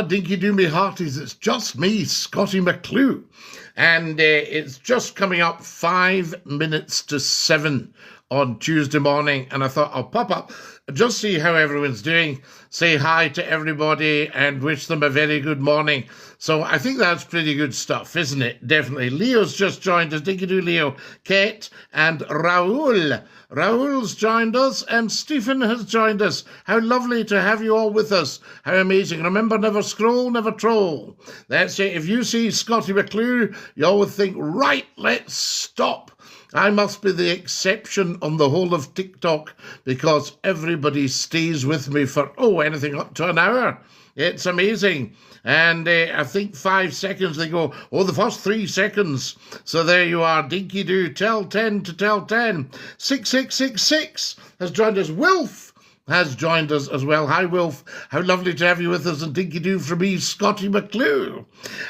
Dinky do me hearties, it's just me, Scottie McClue. And it's just coming up 5 minutes to 7 on Tuesday morning. And I thought I'll pop up, just see how everyone's doing, say hi to everybody and wish them a very good morning. So I think that's pretty good stuff, isn't it? Definitely. Leo's just joined us. Dinky do Leo, Kate and Raoul. Raoul's joined us and Stephen has joined us. How lovely to have you all with us. How amazing. Remember, never scroll, never troll. That's it. If you see Scottie McClue, you always think, right, let's stop. I must be the exception on the whole of TikTok because everybody stays with me for, anything up to an hour. It's amazing. And I think 5 seconds they go, the first 3 seconds. So there you are, Dinky do, tell 10 to tell 10. 6666 has joined us. Wilf has joined us as well. Hi, Wilf. How lovely to have you with us. And Dinky do from me, Scottie McClue.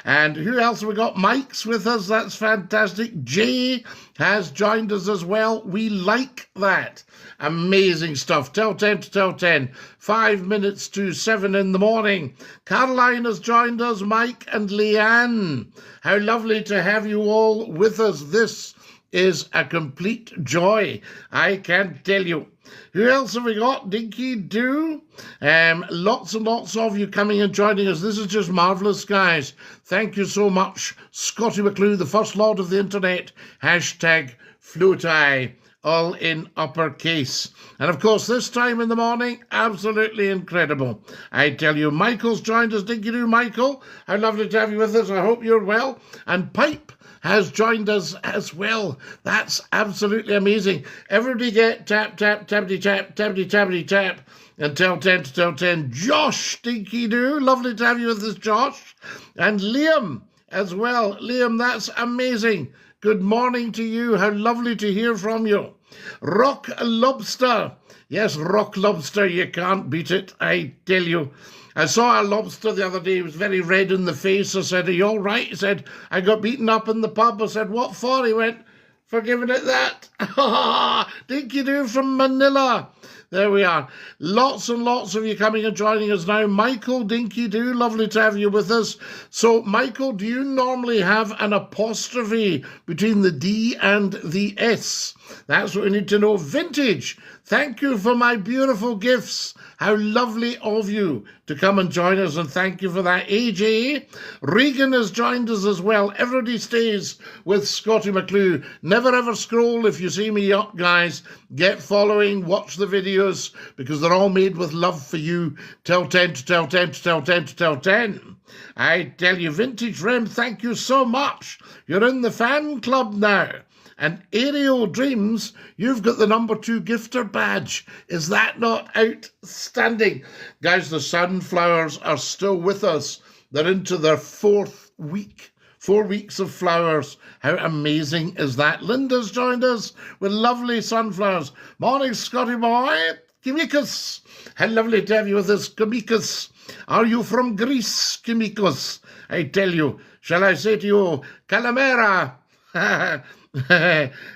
And who else have we got? Mike's with us. That's fantastic. Jay has joined us as well. We like that. Amazing stuff. Tell 10 to tell 10. 5 minutes to 7 in the morning. Caroline has joined us. Mike and Leanne. How lovely to have you all with us. This is a complete joy, I can tell you. Who else have we got? Dinky do. Lots and lots of you coming and joining us. This is just marvellous, guys. Thank you so much. Scottie McClue, the First Lord of the Internet. Hashtag Floatie, all in uppercase. And of course, this time in the morning, absolutely incredible. I tell you, Michael's joined us. Dinky do, Michael. How lovely to have you with us. I hope you're well. And Pipe has joined us as well. That's absolutely amazing. Everybody get tap, tap, tappity, tap, tappity, tappity, tap, and tell 10 to tell 10. Josh, Dinky do. Lovely to have you with us, Josh. And Liam as well. Liam, that's amazing. Good morning to you. How lovely to hear from you. Rock Lobster. Yes, Rock Lobster, you can't beat it, I tell you. I saw a lobster the other day. He was very red in the face. I said, are you all right? He said, I got beaten up in the pub. I said, what for? He went, for giving it that. Dinky do from Manila. There we are. Lots and lots of you coming and joining us now. Michael, Dinky do, lovely to have you with us. So, Michael, do you normally have an apostrophe between the D and the S? That's what we need to know. Vintage, thank you for my beautiful gifts. How lovely of you to come and join us, and thank you for that. AJ, Regan has joined us as well. Everybody stays with Scottie McClue. Never ever scroll if you see me up, guys. Get following, watch the videos, because they're all made with love for you. Tell 10 to tell 10 to tell 10 to tell 10. I tell you, Vintage Rem, thank you so much. You're in the fan club now. And Aerial Dreams, you've got the number 2 gifter badge. Is that not outstanding? Guys, the sunflowers are still with us. They're into their 4th week. 4 weeks of flowers. How amazing is that? Linda's joined us with lovely sunflowers. Morning, Scottie boy. Kimikos. How lovely to have you with us, Kimikos. Are you from Greece, Kimikos? I tell you. Shall I say to you, Calamera?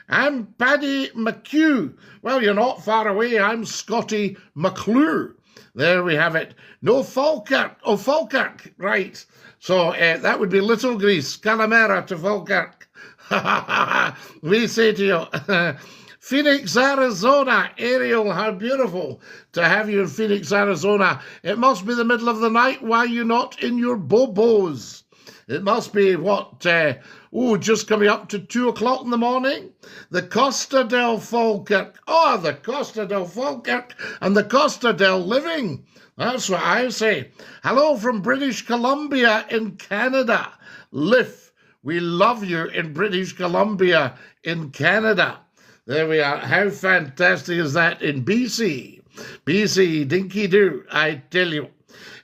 I'm Paddy McHugh. Well, you're not far away. I'm Scottie McClue. There we have it. No Falkirk. Oh, Falkirk. Right. So that would be Little Greece. Calamera to Falkirk. We say to you. Phoenix, Arizona. Ariel, how beautiful to have you in Phoenix, Arizona. It must be the middle of the night. Why are you not in your bobos? It must be, just coming up to 2 o'clock in the morning. The Costa del Falkirk. Oh, the Costa del Falkirk and the Costa del Living. That's what I say. Hello from British Columbia in Canada. Liv, we love you in British Columbia in Canada. There we are. How fantastic is that in BC? BC, dinky do, I tell you.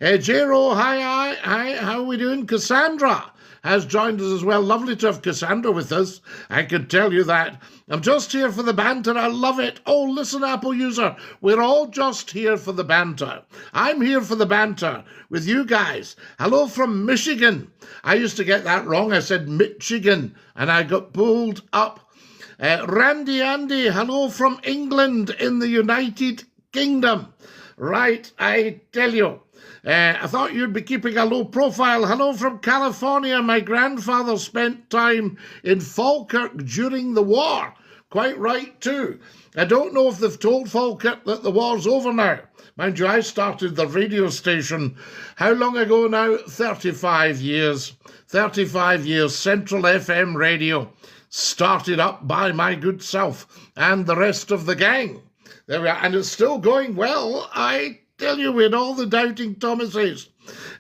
Jero, hi, how are we doing? Cassandra has joined us as well. Lovely to have Cassandra with us. I can tell you that. I'm just here for the banter. I love it. Oh, listen, Apple user. We're all just here for the banter. I'm here for the banter with you guys. Hello from Michigan. I used to get that wrong. I said Michigan, and I got pulled up. Randy Andy, hello from England in the United Kingdom. Right, I tell you. I thought you'd be keeping a low profile. Hello from California. My grandfather spent time in Falkirk during the war. Quite right, too. I don't know if they've told Falkirk that the war's over now. Mind you, I started the radio station, how long ago now? 35 years. 35 years, Central FM radio, started up by my good self and the rest of the gang. There we are, and it's still going well, I tell you, with all the doubting Thomases.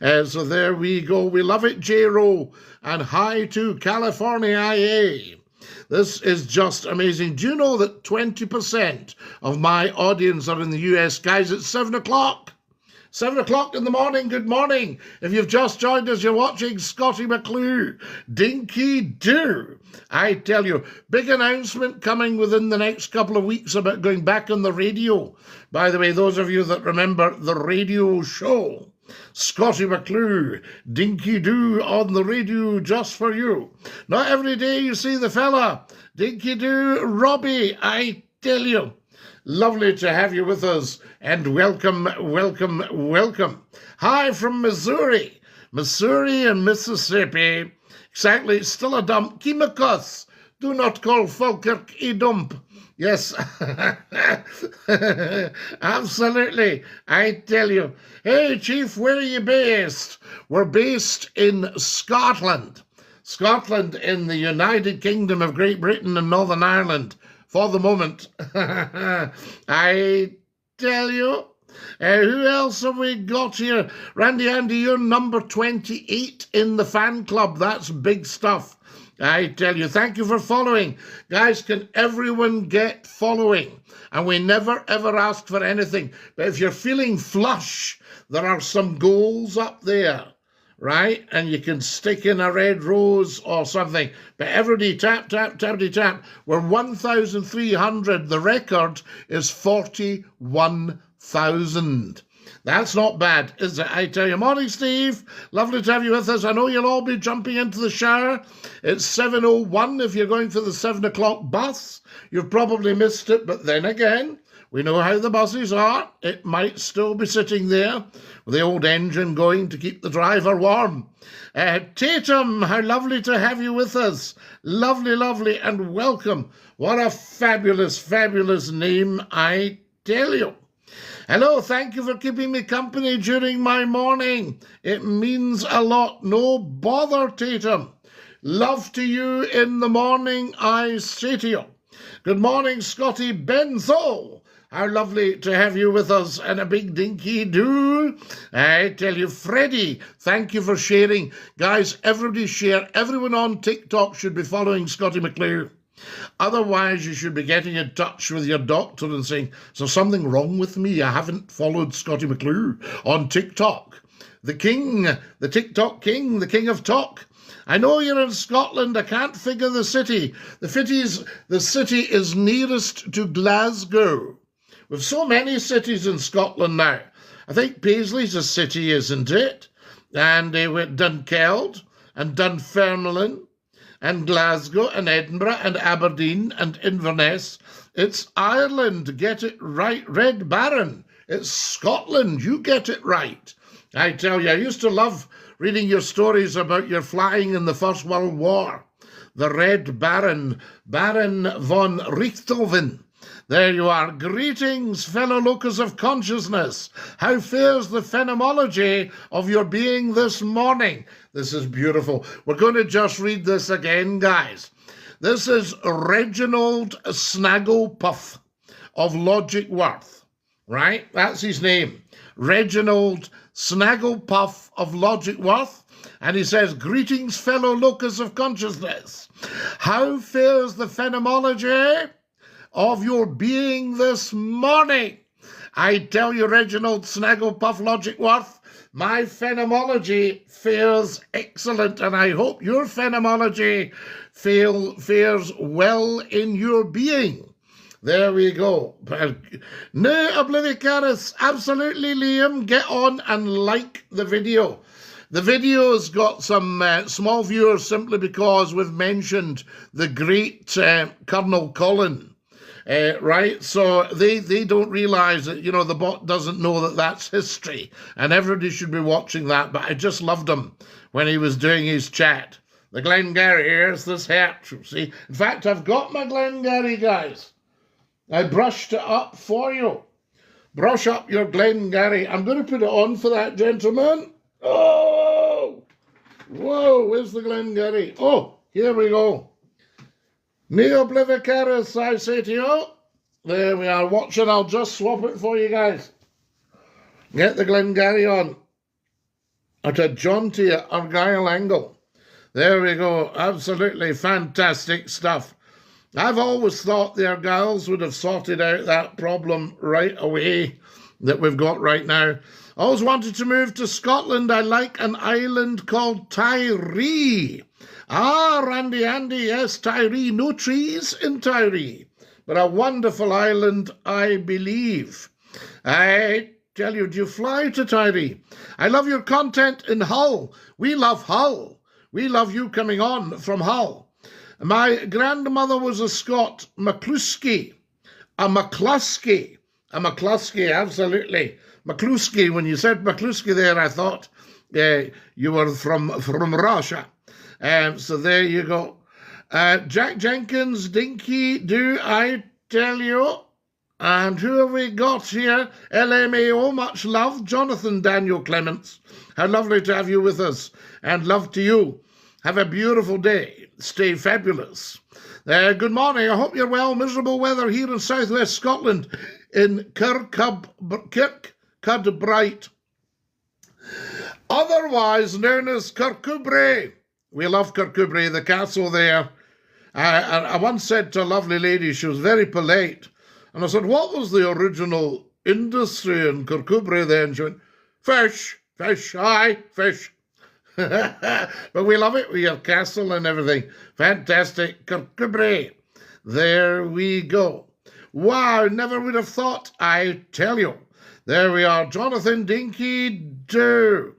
So there we go. We love it, J-Ro, and hi to California IA. This is just amazing. Do you know that 20% of my audience are in the US? Guys, it's 7 o'clock. 7 o'clock in the morning, good morning. If you've just joined us, you're watching Scottie McClue. Dinky do. I tell you, big announcement coming within the next couple of weeks about going back on the radio. By the way, those of you that remember the radio show, Scottie McClue, Dinky do on the radio just for you. Not every day you see the fella, Dinky do Robbie, I tell you. Lovely to have you with us, and welcome, welcome, welcome. Hi from Missouri and Mississippi. Exactly, still a dump. Kimikos, do not call Falkirk a dump. Yes, absolutely, I tell you. Hey, Chief, where are you based? We're based in Scotland. Scotland in the United Kingdom of Great Britain and Northern Ireland. For the moment, I tell you. Who else have we got here? Randy Andy, you're number 28 in the fan club. That's big stuff. I tell you. Thank you for following. Guys, can everyone get following? And we never, ever ask for anything. But if you're feeling flush, there are some goals up there. Right? And you can stick in a red rose or something. But everybody tap, tap, tappity tap. We're 1,300. The record is 41,000. That's not bad, is it? I tell you. Morning, Steve. Lovely to have you with us. I know you'll all be jumping into the shower. It's 7:01 if you're going for the 7 o'clock bus. You've probably missed it, but then again, we know how the buses are. It might still be sitting there with the old engine going to keep the driver warm. Tatum, how lovely to have you with us. Lovely, lovely, and welcome. What a fabulous, fabulous name, I tell you. Hello, thank you for keeping me company during my morning. It means a lot. No bother, Tatum. Love to you in the morning, I say to you. Good morning, Scottie Benzo. How lovely to have you with us, and a big dinky do. I tell you, Freddie, thank you for sharing. Guys, everybody share. Everyone on TikTok should be following Scottie McClue. Otherwise, you should be getting in touch with your doctor and saying, is there something wrong with me? I haven't followed Scottie McClue on TikTok. The king, the TikTok king, the king of talk. I know you're in Scotland. I can't figure the city. The city is nearest to Glasgow. We've so many cities in Scotland now. I think Paisley's a city, isn't it? And with Dunkeld and Dunfermline and Glasgow and Edinburgh and Aberdeen and Inverness. It's Ireland. Get it right. Red Baron. It's Scotland. You get it right. I tell you, I used to love reading your stories about your flying in the First World War. The Red Baron, Baron von Richthofen. There you are. Greetings, fellow locus of consciousness. How fares the phenomenology of your being this morning? This is beautiful. We're going to just read this again, guys. This is Reginald Snagglepuff of Logic Worth, right? That's his name. Reginald Snagglepuff of Logic Worth. And he says, greetings, fellow locus of consciousness. How fares the phenomenology of your being this morning? I tell you, Reginald Snagglepuff Logicworth, my phenomenology fares excellent, and I hope your phenomenology fares well in your being. There we go. No oblivicaris, absolutely, Liam. Get on and like the video. The video's got some small viewers simply because we've mentioned the great Colonel Colin. right? So they don't realise that, the bot doesn't know that that's history, and everybody should be watching that. But I just loved him when he was doing his chat. The Glengarry, here's this hat, see? In fact, I've got my Glengarry, guys. I brushed it up for you. Brush up your Glengarry. I'm going to put it on for that gentleman. Oh! Whoa, where's the Glengarry? Oh, here we go. Neoblivicaris, I say to you. There we are. Watching. I'll just swap it for you guys. Get the Glengarry on at a jaunty Argyle angle. There we go. Absolutely fantastic stuff. I've always thought the Argyles would have sorted out that problem right away that we've got right now. Always wanted to move to Scotland. I like an island called Tiree. Ah, Randy Andy, yes, Tiree. No trees in Tiree, but a wonderful island, I believe. I tell you, do you fly to Tiree? I love your content in Hull. We love Hull. We love you coming on from Hull. My grandmother was a Scott McCluskey, a McCluskey, absolutely. McCluskey, when you said McCluskey there, I thought you were from Russia. So there you go. Jack Jenkins, Dinky, do I tell you? And who have we got here? LMAO, much love. Jonathan Daniel Clements, how lovely to have you with us. And love to you. Have a beautiful day. Stay fabulous. Good morning. I hope you're well. Miserable weather here in southwest Scotland in Kirkcudbright, otherwise known as Kirkcudbright. We love Kirkcudbright, the castle there. I once said to a lovely lady, she was very polite, and I said, what was the original industry in Kirkcudbright then? She went, fish, aye, fish. But we love it. We have castle and everything. Fantastic. Kirkcudbright. There we go. Wow, never would have thought, I tell you. There we are. Jonathan Dinky Do.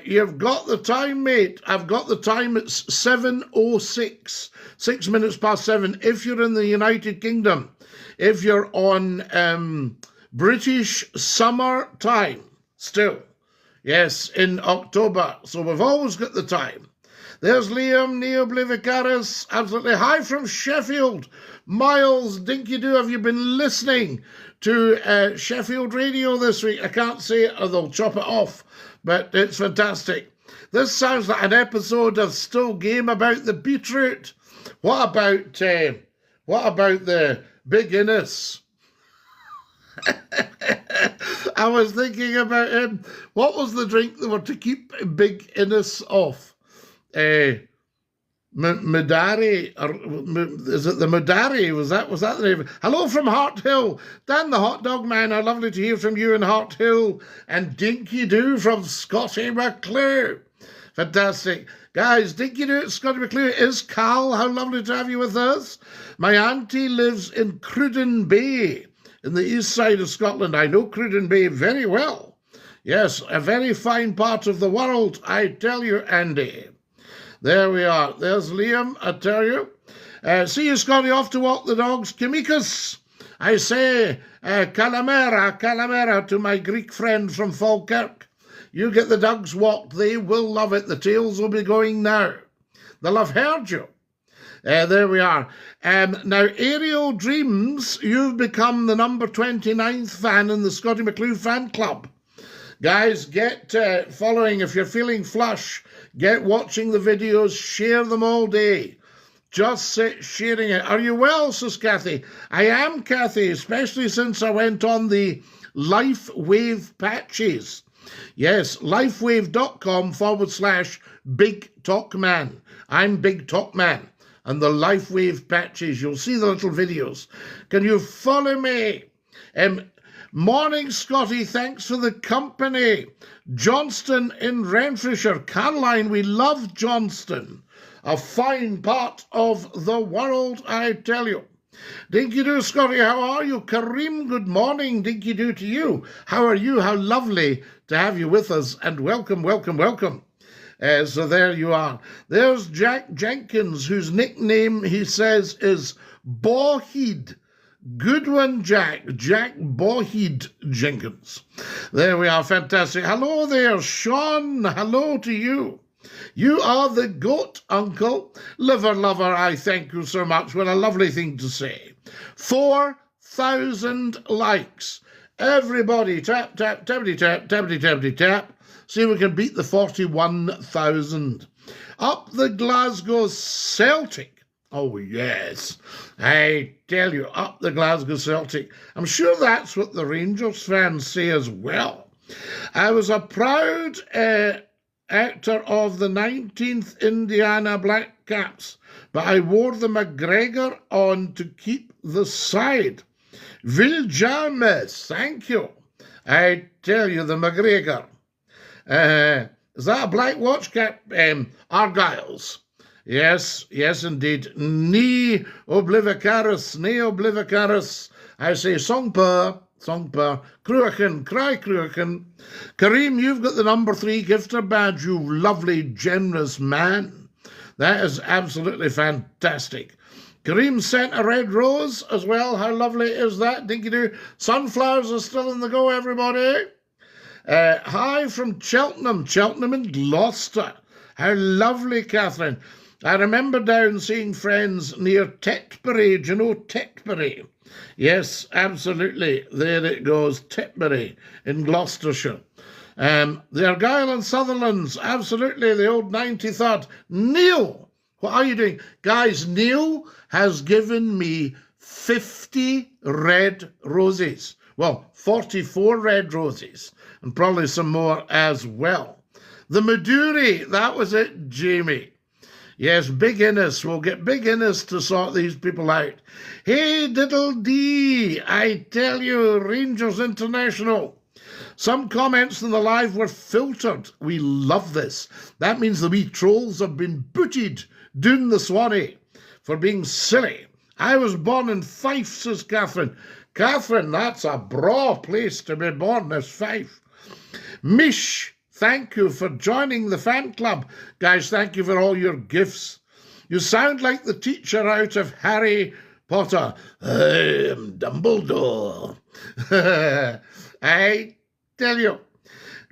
You've got the time, mate. I've got the time. It's 7:06. 6 minutes past 7. If you're in the United Kingdom, if you're on British summer time still. Yes, in October. So we've always got the time. There's Liam Neoblivicaris. Absolutely. Hi from Sheffield. Miles Dinky Do, have you been listening to Sheffield Radio this week? I can't say it or they'll chop it off, but it's fantastic. This sounds like an episode of Still Game about the beetroot. What about the Big Innes? I was thinking about him. What was the drink that were to keep Big Innes off? Mudari, or is it the Mudari? Was that the name? Hello from Hart Hill. Dan the Hot Dog Man, how lovely to hear from you in Hart Hill. And Dinky Do from Scottie McClue. Fantastic. Guys, Dinky Do at Scottie McClue is Cal. How lovely to have you with us. My auntie lives in Cruden Bay, in the east side of Scotland. I know Cruden Bay very well. Yes, a very fine part of the world, I tell you, Andy. There we are. There's Liam, I tell you. See you, Scotty, off to walk the dogs. Kimikos. I say, calamera to my Greek friend from Falkirk. You get the dogs walked. They will love it. The tails will be going now. They'll have heard you. There we are. Now, Aerial Dreams, you've become the number 29th fan in the Scottie McClue fan club. Guys, get following. If you're feeling flush, get watching the videos. Share them all day. Just sit sharing it. Are you well, says Kathy? I am, Kathy, especially since I went on the Life Wave patches. Yes, lifewave.com/Big Talk Man. I'm Big Talk Man. And the Life Wave patches. You'll see the little videos. Can you follow me? Morning, Scotty. Thanks for the company. Johnston in Renfrewshire. Caroline, we love Johnston. A fine part of the world, I tell you. Dinky Do, Scotty, how are you? Kareem, good morning. Dinky Do to you. How are you? How lovely to have you with us. And welcome, welcome, welcome. So there you are. There's Jack Jenkins, whose nickname, he says, is Bawheed. Good one, Jack. Jack Boheed Jenkins. There we are. Fantastic. Hello there, Sean. Hello to you. You are the goat, Uncle. Liver lover, I thank you so much. What a lovely thing to say. 4,000 likes. Everybody, tap, tap, tappity, tap, tappity, tappity, tap. See if we can beat the 41,000. Up the Glasgow Celtic. Oh, yes. I tell you, up the Glasgow Celtic. I'm sure that's what the Rangers fans say as well. I was a proud actor of the 19th Indiana Black Caps, but I wore the McGregor on to keep the side. Viljames, thank you. I tell you, the McGregor. Is that a black watch cap? Argyles. Yes, yes, indeed. Ni oblivicaris. I say songpa, Cruachan, cry Cruachan. Kareem, you've got the number 3 gifter badge, you lovely, generous man. That is absolutely fantastic. Kareem sent a red rose as well. How lovely is that? Dinky-doo. Sunflowers are still in the go, everybody. Hi from Cheltenham in Gloucester. How lovely, Catherine. I remember down seeing friends near Tetbury. Do you know Tetbury? Yes, absolutely. There it goes, Tetbury in Gloucestershire. The Argyll and Sutherlands, absolutely, the old 93rd. Neil, what are you doing? Guys, Neil has given me 50 red roses. Well, 44 red roses, and probably some more as well. The Maduri, that was it, Jamie. Yes, Big Innes. We'll get Big Innes to sort these people out. Hey, Diddle D, I tell you, Rangers International. Some comments in the live were filtered. We love this. That means the wee trolls have been booted down the Swanee for being silly. I was born in Fife, says Catherine. Catherine, that's a braw place to be born, as Fife. Mish, thank you for joining the fan club. Guys, thank you for all your gifts. You sound like the teacher out of Harry Potter. I am Dumbledore. I tell you.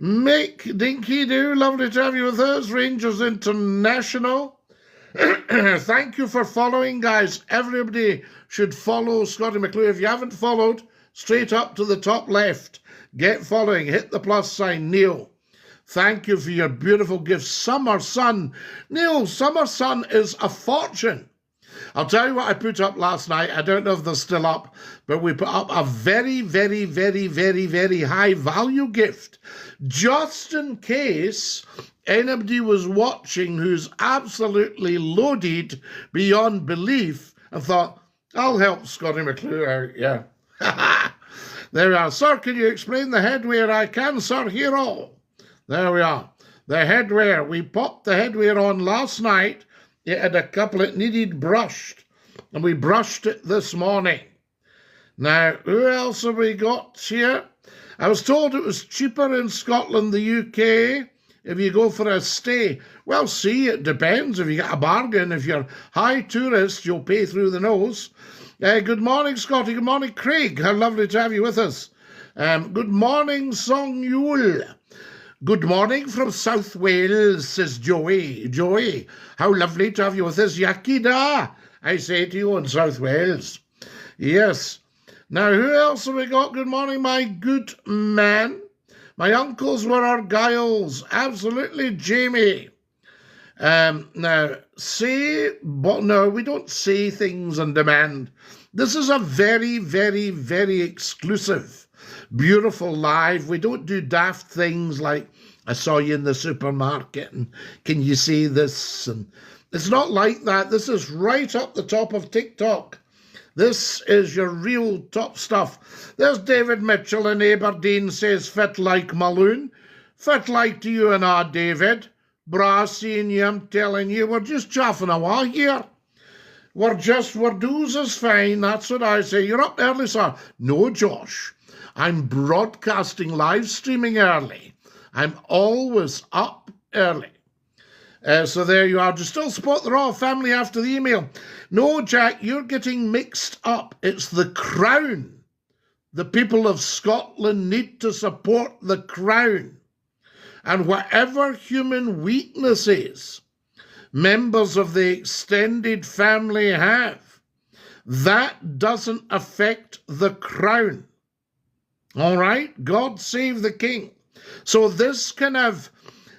Mick Dinky-Doo, lovely to have you with us. Rangers International. Thank you for following, guys. Everybody should follow Scottie McClue. If you haven't followed, straight up to the top left. Get following. Hit the plus sign. Neil, thank you for your beautiful gifts. Summer Sun. Neil, Summer Sun is a fortune. I'll tell you what I put up last night. I don't know if they're still up, but we put up a very, very, very, very, very high value gift. Just in case anybody was watching who's absolutely loaded beyond belief and thought, I'll help Scottie McClue out, yeah. There we are. Sir, can you explain the headwear? I can, sir. Here all. There we are. The headwear. We popped the headwear on last night. It had a couple it needed brushed, and we brushed it this morning. Now, who else have we got here? I was told it was cheaper in Scotland, the UK, if you go for a stay. Well, see, it depends. If you get a bargain, if you're high tourist, you'll pay through the nose. Good morning, Scotty. Good morning, Craig. How lovely to have you with us. Good morning, Song Yule. Good morning from South Wales, says Joey. Joey, how lovely to have you with us. Yakida, I say to you in South Wales. Yes. Now, who else have we got? Good morning, my good man. My uncles were Argyles. Absolutely, Jamie. Now, no, we don't say things on demand. This is a very, very, very exclusive, beautiful live. We don't do daft things like, I saw you in the supermarket and can you see this? And it's not like that. This is right up the top of TikTok. This is your real top stuff. There's David Mitchell in Aberdeen says, fit like Malone. Fit like to you and I, David. Bra, seeing you, I'm telling you, we're just chaffing away here. We're doos is fine, that's what I say. You're up early, sir. No, Josh, I'm broadcasting, live streaming early. I'm always up early. So there you are. Do you still support the royal family after the email? No, Jack, you're getting mixed up. It's the Crown. The people of Scotland need to support the Crown. And whatever human weaknesses members of the extended family have, that doesn't affect the Crown. All right? God save the King. So this kind of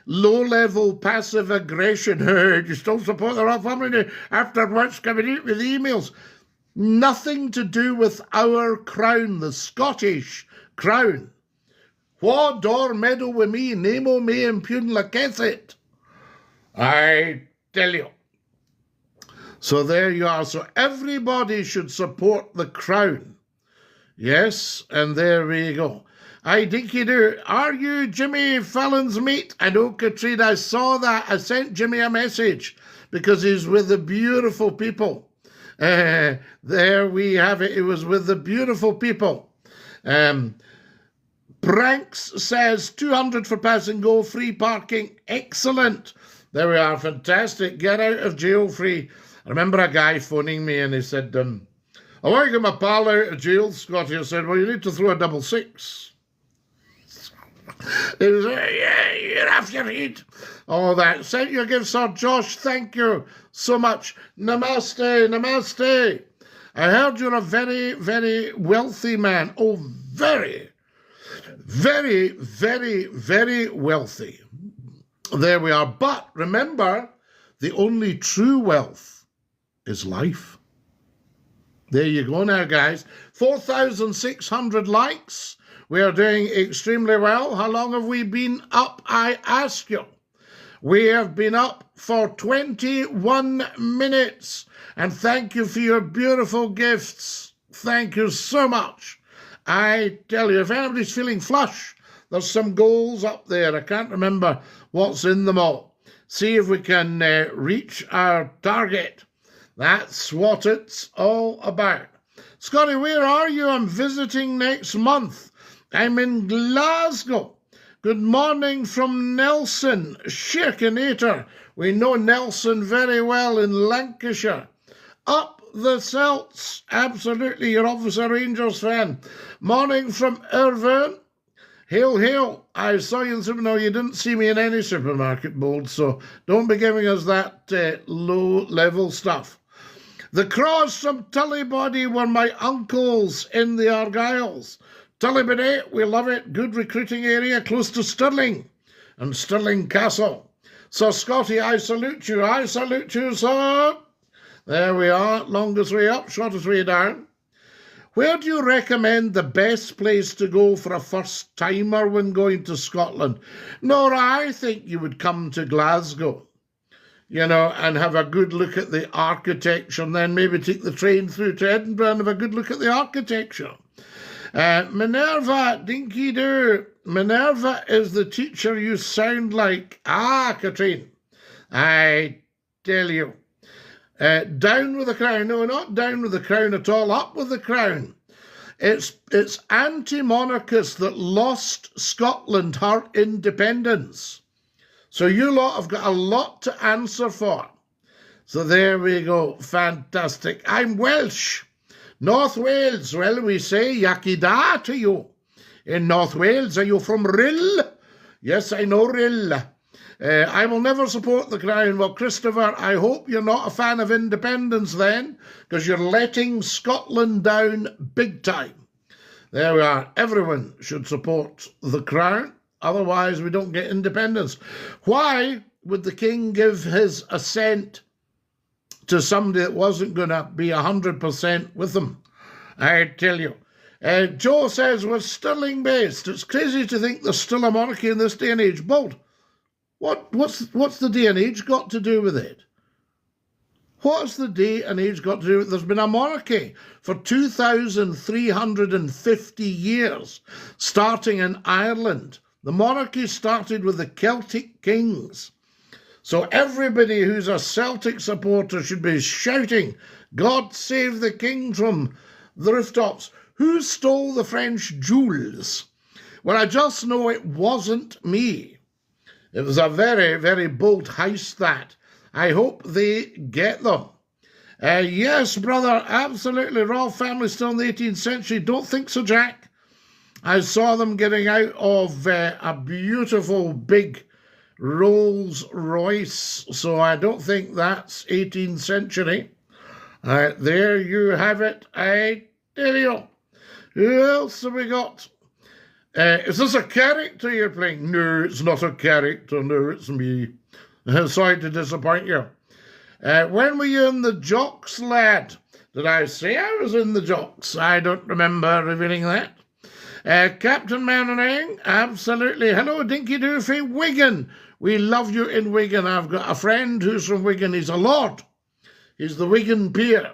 low-level passive aggression, you still support the royal family after what's coming out with emails, nothing to do with our Crown, the Scottish Crown. Wha dor meddle with me, nemo me impugn lacessit. I tell you. So there you are. So everybody should support the Crown. Yes, and there we go. I think you do. Are you Jimmy Fallon's mate? I know, Katrina, I saw that. I sent Jimmy a message because he's with the beautiful people. There we have it. It was with the beautiful people. Pranks says 200 for pass and go, free parking. Excellent. There we are. Fantastic. Get out of jail free. I remember a guy phoning me and he said, I want to get my pal out of jail, Scottie. I said, well, you need to throw a 666. He was, yeah, you're off your head. All that. Sent you a gift, Sir Josh. Thank you so much. Namaste, namaste. I heard you're a very, very wealthy man. Oh, very, very, very, very wealthy. There we are. But remember, the only true wealth is life. There you go now, guys. 4,600 likes. We are doing extremely well. How long have we been up, I ask you? We have been up for 21 minutes. And thank you for your beautiful gifts. Thank you so much. I tell you, if anybody's feeling flush, there's some goals up there. I can't remember what's in them all. See if we can reach our target. That's what it's all about. Scottie, where are you? I'm visiting next month. I'm in Glasgow. Good morning from Nelson, Shirkinator. We know Nelson very well in Lancashire. Up the Celts. Absolutely, you're obviously a Rangers fan. Morning from Irvine. Hail, hail. I saw you in the supermarket. No, you didn't see me in any supermarket, Bold, so don't be giving us that low-level stuff. The Cross from Tullybody were my uncles in the Argylls. Tullybody, we love it. Good recruiting area, close to Stirling and Stirling Castle. So, Scottie, I salute you. I salute you, sir. There we are. Longest way up, shortest way down. Where do you recommend the best place to go for a first-timer when going to Scotland? Nora, I think you would come to Glasgow, you know, and have a good look at the architecture, and then maybe take the train through to Edinburgh and have a good look at the architecture. Minerva, dinky-doo. Minerva is the teacher you sound like. Ah, Katrine, I tell you. Down with the Crown. No, not down with the Crown at all. Up with the Crown. It's anti-monarchists that lost Scotland her independence. So you lot have got a lot to answer for. So there we go. Fantastic. I'm Welsh. North Wales. Well, we say yaki da to you. In North Wales, are you from Rill? Yes, I know Rill. I will never support the Crown. Well, Christopher, I hope you're not a fan of independence then, because you're letting Scotland down big time. There we are. Everyone should support the Crown. Otherwise, we don't get independence. Why would the King give his assent to somebody that wasn't going to be 100% with them? I tell you. Joe says, we're Stirling based. It's crazy to think there's still a monarchy in this day and age. Bold. What's the day and age got to do with it? What's the day and age got to do with it? There's been a monarchy for 2,350 years, starting in Ireland. The monarchy started with the Celtic kings. So everybody who's a Celtic supporter should be shouting, God save the king from the rooftops. Who stole the French jewels? Well, I just know it wasn't me. It was a very, very bold heist, that. I hope they get them. Yes, brother, absolutely. Royal family still in the 18th century. Don't think so, Jack. I saw them getting out of a beautiful big Rolls Royce, so I don't think that's 18th century. There you have it. I tell you. Who else have we got? Is this a character you're playing? No, it's not a character. No, it's me. Sorry to disappoint you. When were you in the Jocks, lad? Did I say I was in the Jocks? I don't remember revealing that. Captain Mannering, absolutely. Hello, Dinky Doofy, Wigan. We love you in Wigan. I've got a friend who's from Wigan. He's a lord. He's the Wigan peer.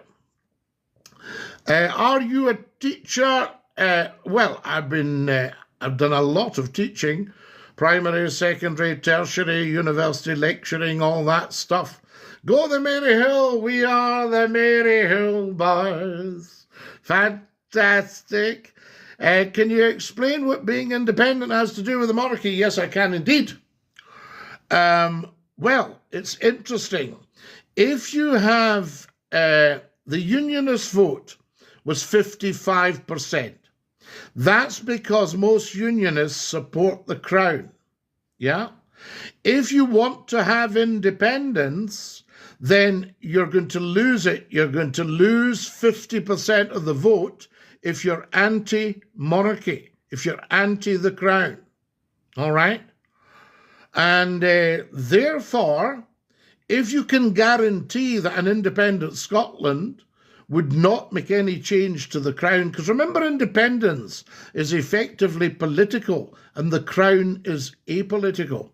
Are you a teacher? Well, I've done a lot of teaching. Primary, secondary, tertiary, university lecturing, all that stuff. Go the Maryhill. We are the Maryhill boys. Fantastic. Can you explain what being independent has to do with the monarchy? Yes, I can indeed. Well, it's interesting. If you have the unionist vote was 55%, that's because most unionists support the Crown. Yeah? If you want to have independence, then you're going to lose it. You're going to lose 50% of the vote if you're anti-monarchy, if you're anti the Crown. All right? And therefore, if you can guarantee that an independent Scotland would not make any change to the Crown, because remember, independence is effectively political and the Crown is apolitical.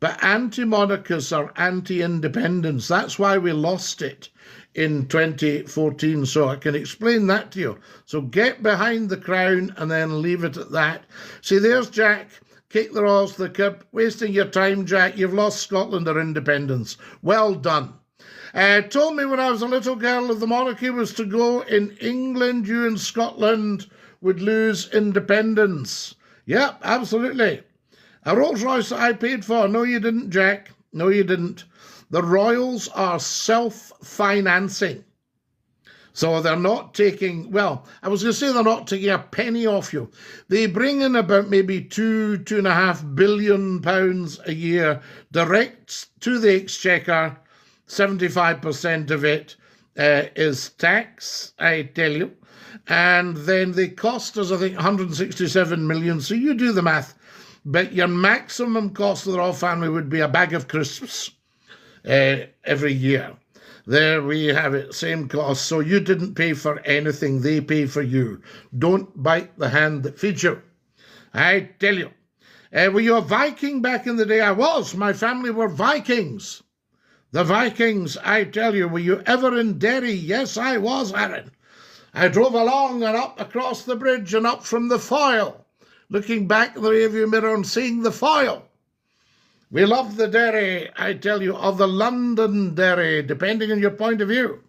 But anti-monarchists are anti-independence. That's why we lost it in 2014. So I can explain that to you. So get behind the Crown and then leave it at that. See, there's Jack. Kick the Royals to the curb. Wasting your time, Jack. You've lost Scotland their independence. Well done. Told me when I was a little girl if the monarchy was to go in England, you and Scotland would lose independence. Yep, absolutely. A Rolls Royce that I paid for. No, you didn't, Jack. No, you didn't. The Royals are self-financing. So they're not taking, well, I was going to say they're not taking a penny off you. They bring in about maybe £2.5 billion a year direct to the Exchequer. 75% of it is tax, I tell you. And then they cost us, I think, 167 million. So you do the math. But your maximum cost of the royal family would be a bag of crisps every year. There we have it, same cost. So you didn't pay for anything, they pay for you. Don't bite the hand that feeds you. I tell you. Were you a Viking back in the day? I was. My family were Vikings. The Vikings, I tell you. Were you ever in Derry? Yes, I was, Aaron. I drove along and up across the bridge and up from the Foyle, looking back in the rearview mirror and seeing the Foyle. We love the Derry, I tell you, or the London Derry, depending on your point of view.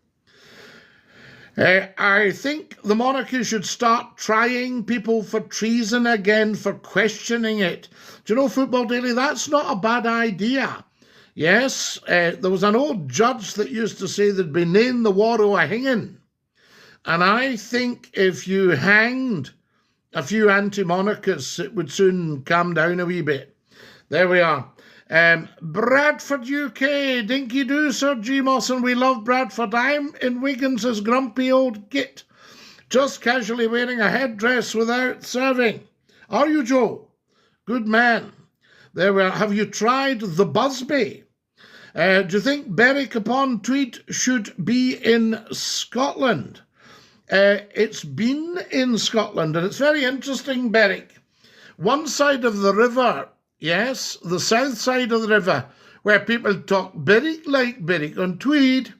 I think the monarchy should start trying people for treason again, for questioning it. Do you know, Football Daily, that's not a bad idea. Yes, there was an old judge that used to say there'd be nane the war o' a hanging. And I think if you hanged a few anti-monarchists, it would soon calm down a wee bit. There we are. Bradford, UK, Dinky Doo, Sir G. Mawson, we love Bradford. I'm in Wigan, says grumpy old git, just casually wearing a headdress without serving. Are you, Joe? Good man. There we are. Have you tried the Busby? Do you think Berwick upon Tweed should be in Scotland? It's been in Scotland, and it's very interesting, Berwick. One side of the river, yes, the south side of the river, where people talk Berwick like Berwick on Tweed,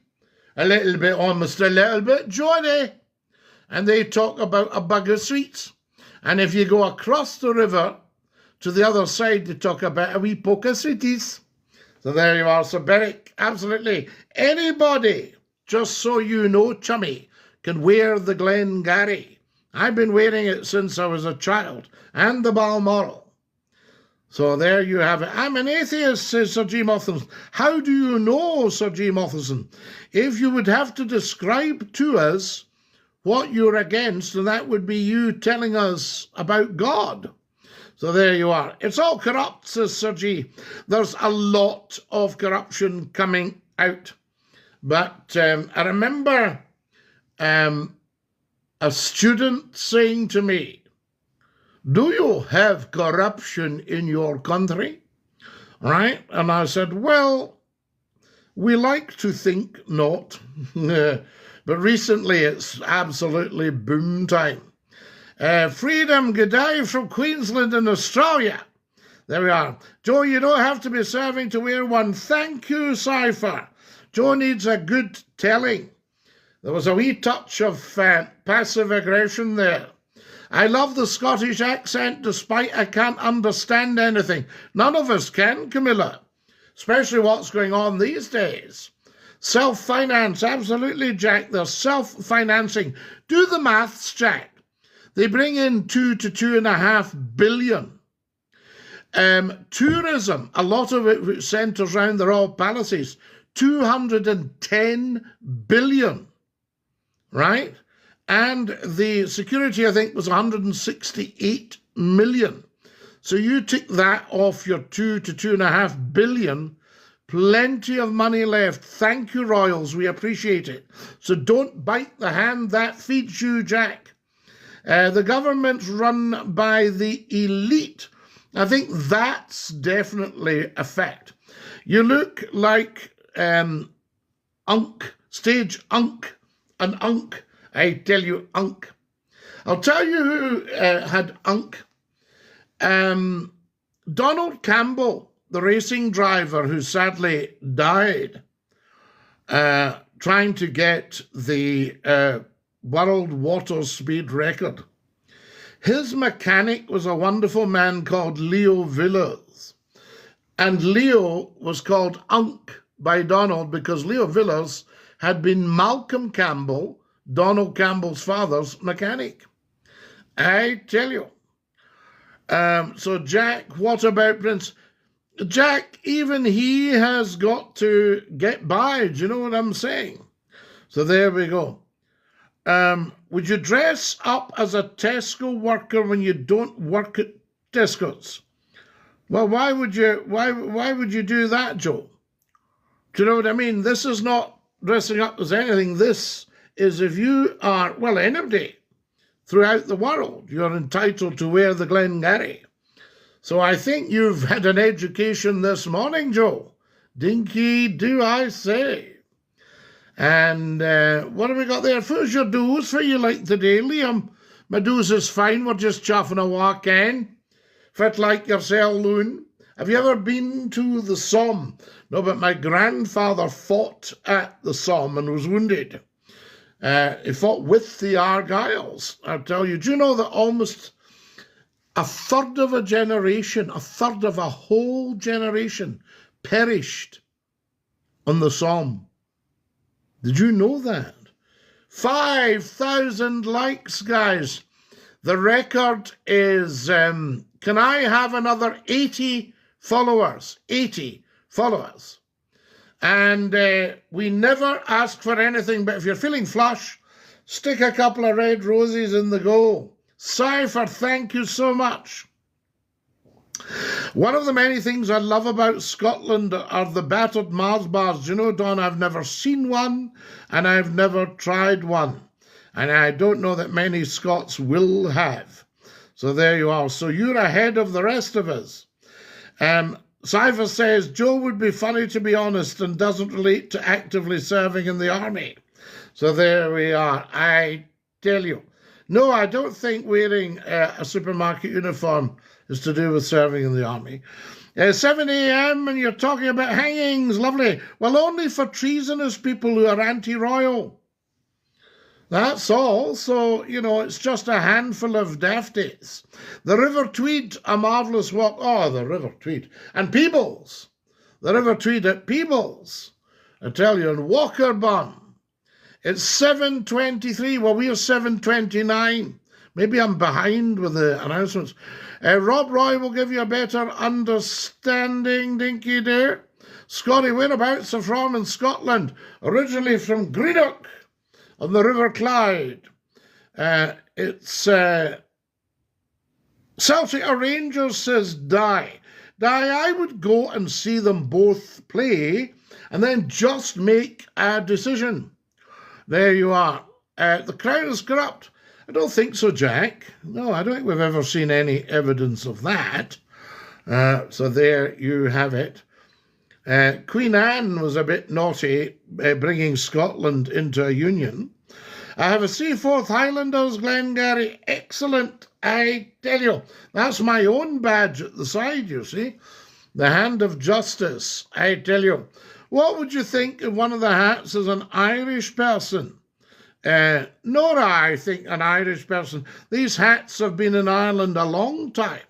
a little bit almost a little bit Geordie, and they talk about a bag of sweets. And if you go across the river to the other side, they talk about a wee poke of sweeties. So there you are. So Berwick, absolutely. Anybody, just so you know, chummy, can wear the Glengarry. I've been wearing it since I was a child, and the Balmoral. So there you have it. I'm an atheist, says Sir G. Motherson. How do you know, Sir G. Motherson? If you would have to describe to us what you're against, and that would be you telling us about God. So there you are. It's all corrupt, says Sir G. There's a lot of corruption coming out. But I remember a student saying to me, do you have corruption in your country? Right? And I said, well, we like to think not. But recently it's absolutely boom time. Freedom, good day from Queensland in Australia. There we are. Joe, you don't have to be serving to wear one. Thank you, Cypher. Joe needs a good telling. There was a wee touch of passive aggression there. I love the Scottish accent despite I can't understand anything. None of us can, Camilla, especially what's going on these days. Self-finance, absolutely, Jack. They're self-financing. Do the maths, Jack. They bring in 2 to 2.5 billion. Tourism, a lot of it centres around the Royal Palaces, 210 billion, right? And the security, I think, was 168 million. So you take that off your 2 to 2.5 billion, plenty of money left. Thank you, Royals. We appreciate it. So don't bite the hand that feeds you, Jack. The government's run by the elite. I think that's definitely a fact. You look like Unk, stage Unk, an Unk. I tell you, Unk. I'll tell you who had Unk. Donald Campbell, the racing driver who sadly died trying to get the world water speed record. His mechanic was a wonderful man called Leo Villers. And Leo was called Unk by Donald because Leo Villers had been Malcolm Campbell, Donald Campbell's father's mechanic. I tell you. So Jack, what about Prince? Jack, even he has got to get by. Do you know what I'm saying? So there we go. Would you dress up as a Tesco worker when you don't work at Tesco's? Well, why would you do that, Joe? Do you know what I mean? This is not dressing up as anything. This is if you are, well, anybody throughout the world, you're entitled to wear the Glengarry. So I think you've had an education this morning, Joe. Dinky do I say. And what have we got there? Who's your do's for you like today, Liam? My do's is fine. We're just chuffing a walk in. Fit like yourself, Loon. Have you ever been to the Somme? No, but my grandfather fought at the Somme and was wounded. He fought with the Argylls. I tell you, do you know that almost a third of a generation, a third of a whole generation perished on the Somme? Did you know that? 5,000 likes, guys. The record is, can I have another 80 followers? 80 followers. And we never ask for anything, but if you're feeling flush, stick a couple of red roses in the go. Cypher, thank you so much. One of the many things I love about Scotland are the battered Mars bars. You know, Don, I've never seen one and I've never tried one. And I don't know that many Scots will have. So there you are. So you're ahead of the rest of us. Cypher says, Joe would be funny to be honest and doesn't relate to actively serving in the army. So there we are. I tell you. No, I don't think wearing a supermarket uniform is to do with serving in the army. 7 a.m. and you're talking about hangings. Lovely. Well, only for treasonous people who are anti-royal. That's all. So, you know, it's just a handful of dafties. The River Tweed, a marvellous walk. Oh, the River Tweed. And Peebles. The River Tweed at Peebles. I tell you, in Walkerburn. It's 7:23. Well, we're 7:29. Maybe I'm behind with the announcements. Rob Roy will give you a better understanding, Dinky Doo. Scottie, whereabouts are from in Scotland? Originally from Greenock on the River Clyde. It's Celtic or Rangers, says Di. Di, I would go and see them both play and then just make a decision. There you are. The Crown is corrupt. I don't think so, Jack. No, I don't think we've ever seen any evidence of that. So there you have it. Queen Anne was a bit naughty, bringing Scotland into a union. I have a Seaforth Highlanders, Glengarry. Excellent, I tell you. That's my own badge at the side, you see. The Hand of Justice, I tell you. What would you think if one of the hats is an Irish person? Nora, I think, an Irish person. These hats have been in Ireland a long time.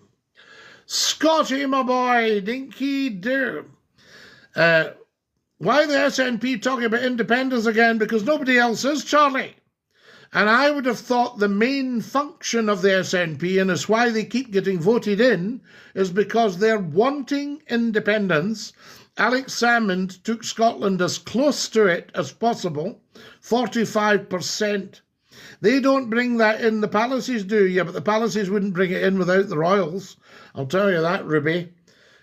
Scottie, my boy, Dinky Doo. Why the SNP talking about independence again? Because nobody else is, Charlie. And I would have thought the main function of the SNP, and it's why they keep getting voted in, is because they're wanting independence. Alex Salmond took Scotland as close to it as possible, 45%. They don't bring that in, the Palaces do. Yeah, but the Palaces wouldn't bring it in without the royals. I'll tell you that, Ruby.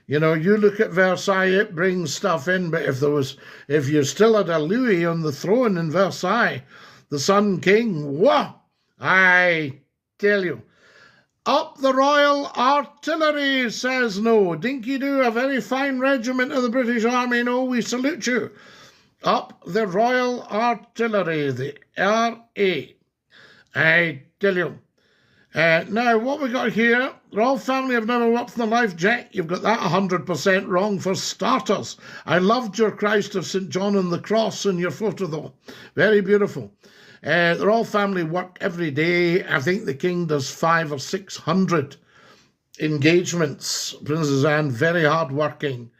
You know, you look at Versailles, it brings stuff in, but if you still had a Louis on the throne in Versailles, the Sun King, whoa, I tell you. Up the Royal Artillery, says no. Dinky Doo, a very fine regiment of the British Army. No, we salute you. Up the Royal Artillery, the RA. I tell you. Now, what we got here, the royal family have never worked in their life. Jack, you've got that 100% wrong for starters. I loved your Christ of St. John on the Cross in your photo, though. Very beautiful. The royal family work every day. I think the king does 500 or 600 engagements. Princess Anne, very hard working.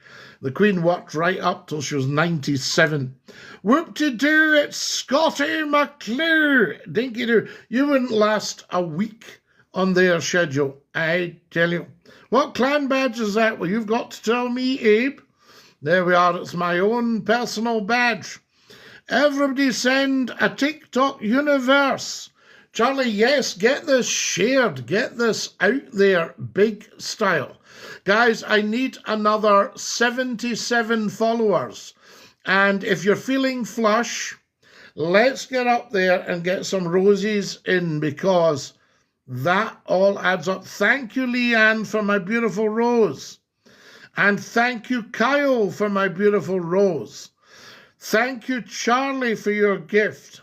The Queen worked right up till she was 97. Whoop-de-doo, it's Scottie McClue. Dinky Doo, you wouldn't last a week on their schedule, I tell you. What clan badge is that? Well, you've got to tell me, Abe. There we are, it's my own personal badge. Everybody send a TikTok universe. Charlie, yes, get this shared. Get this out there, big style. Guys, I need another 77 followers. And if you're feeling flush, let's get up there and get some roses in, because that all adds up. Thank you, Leanne, for my beautiful rose. And thank you, Kyle, for my beautiful rose. Thank you, Charlie, for your gift.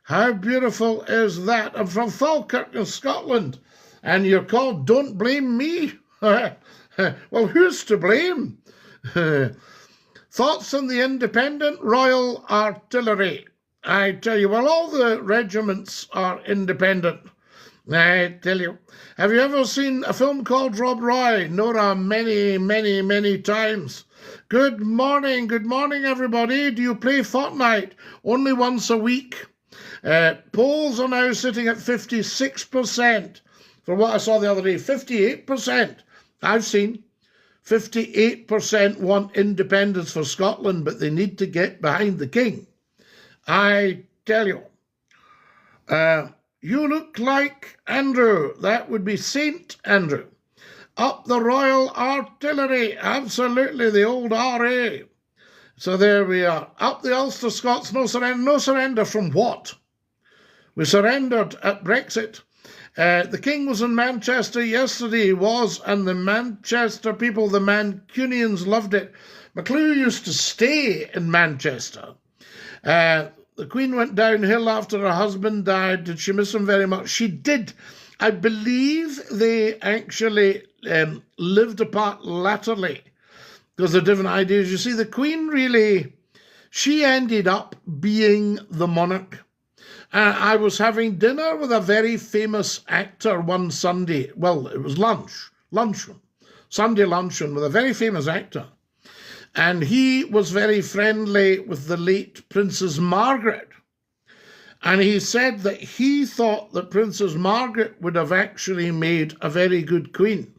How beautiful is that? I'm from Falkirk in Scotland, and you're called Don't Blame Me. Well, who's to blame? Thoughts on the independent Royal Artillery? I tell you, well, all the regiments are independent. I tell you. Have you ever seen a film called Rob Roy? Nora, many, many, many times. Good morning, everybody. Do you play Fortnite? Only once a week. Polls are now sitting at 56%. From what I saw the other day, 58%. I've seen 58% want independence for Scotland, but they need to get behind the king. I tell you. You look like Andrew. That would be Saint Andrew. Up the Royal Artillery. Absolutely, the old RA. So there we are. Up the Ulster Scots. No surrender. No surrender from what? We surrendered at Brexit. The King was in Manchester yesterday, he was, and the Manchester people, the Mancunians, loved it. McClue used to stay in Manchester. The Queen went downhill after her husband died. Did she miss him very much? She did. I believe they actually lived apart latterly because of different ideas. You see, the Queen really, she ended up being the monarch. I was having dinner with a very famous actor one Sunday. Well, it was luncheon, Sunday luncheon with a very famous actor. And he was very friendly with the late Princess Margaret. And he said that he thought that Princess Margaret would have actually made a very good queen.